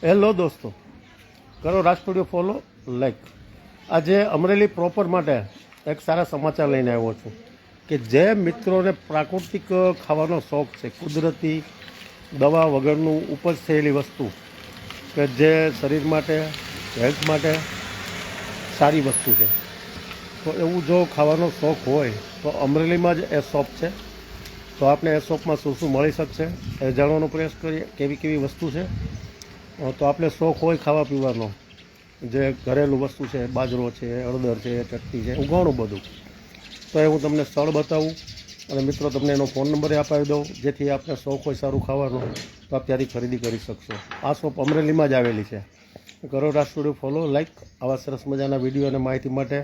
Hello દોસ્તો, કરો રાજ studio follow, like. આજે અમરેલી પ્રોપર માટે એક સારા સમાચાર લઈને આવ્યો છું કે જે મિત્રોને પ્રાકૃતિક ખાવાનો શોખ છે, કુદરતી દવા વગરનું ઉપજ થયેલી વસ્તુ કે જે શરીર માટે, હેલ્થ માટે સારી વસ્તુ છે, તો એવું જો ખાવાનો શોખ હોય તો અમરેલીમાં જ એ શોપ છે. તો આપણે એ શોપમાં શું શું મળી શકશે એ જાણવાનો પ્રયાસ કરીએ, કેવી કેવી વસ્તુ છે. તો આપણે શોખ હોય ખાવા પીવાનો, જે ઘરેલું વસ્તુ છે, બાજરો છે, હળદર છે, ચટણી છે, એવું ઘણું બધું. તો એ હું તમને સ્થળ બતાવું અને મિત્રો તમને એનો ફોન નંબર અપાવી દઉં, જેથી આપણે શોખ હોય સારું ખાવાનો તો આપ ત્યાંથી ખરીદી કરી શકશો. આ શોપ અમરેલીમાં જ આવેલી છે. કરો રાજ સ્ટુડિયો ફોલો, લાઈક. આવા સરસ મજાના વિડીયો અને માહિતી માટે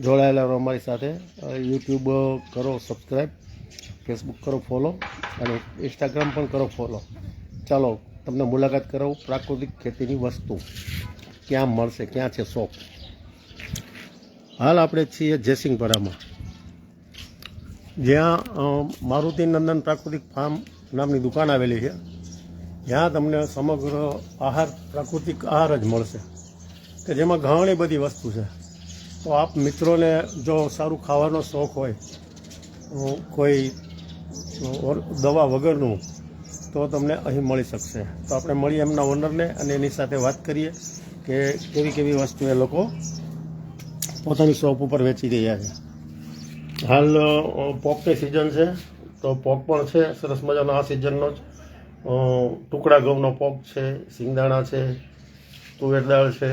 જોડાયેલા રહો અમારી સાથે. યુટ્યુબ કરો સબસ્ક્રાઈબ, ફેસબુક કરો ફોલો અને ઇન્સ્ટાગ્રામ પણ કરો ફોલો. ચાલો તમને મુલાકાત કરાવું પ્રાકૃતિક ખેતીની વસ્તુ ક્યાં મળશે, ક્યાં છે શોપ. હાલ આપણે છીએ જયસિંહપરામાં, જ્યાં મારુતિ નંદન પ્રાકૃતિક ફાર્મ નામની દુકાન આવેલી છે. જ્યાં તમને સમગ્ર આહાર, પ્રાકૃતિક આહાર જ મળશે કે જેમાં ઘણી બધી વસ્તુ છે. તો આપ મિત્રોને જો સારું ખાવાનો શોખ હોય, કોઈ દવા વગરનું, તો તમને અહીં મળી શકશે. તો આપણે મળીએ એમના ઓનરને અને એની સાથે વાત કરીએ કે કેવી કેવી વસ્તુ એ લોકો પોતાની શોપ ઉપર વેચી રહ્યા છે. હાલ પોકની સિઝન છે, તો પોક પણ છે સરસ મજાનો આ સિઝનનો જ. ટુકડા ઘઉંનો પોક છે, સિંગદાણા છે, તુવેર દાળ છે,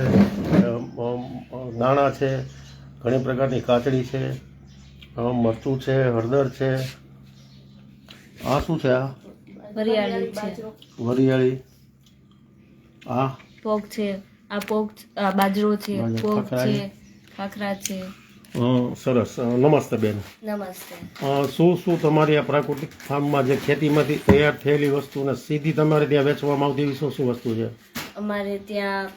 દાણા છે, ઘણી પ્રકારની કાચડી છે, મરચું છે, હળદર છે. આ શું છે? આ વરિયાળી છે, વરિયાળી. આ પોક છે, આ પોક, આ બાજરો છે, પોક ખાખરા છે, ખાખરા છે. સરસ. નમસ્તે બેન. નમસ્તે. શું શું તમારી આ પ્રાકૃતિક ફાર્મમાં જે ખેતીમાંથી તૈયાર થયેલી વસ્તુને સીધી તમારે ત્યાં વેચવામાં આવતી એવી શું શું વસ્તુ છે? અમારે ત્યાં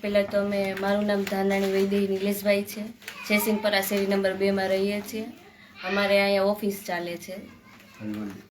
પહેલાં તો મારું નામ ધાનાણી વૈદેહી નિલેશભાઈ છે. જયસિંહપરા શેરી નંબર 2 માં રહીએ છીએ. અમારે અહીંયા ઓફિસ ચાલે છે.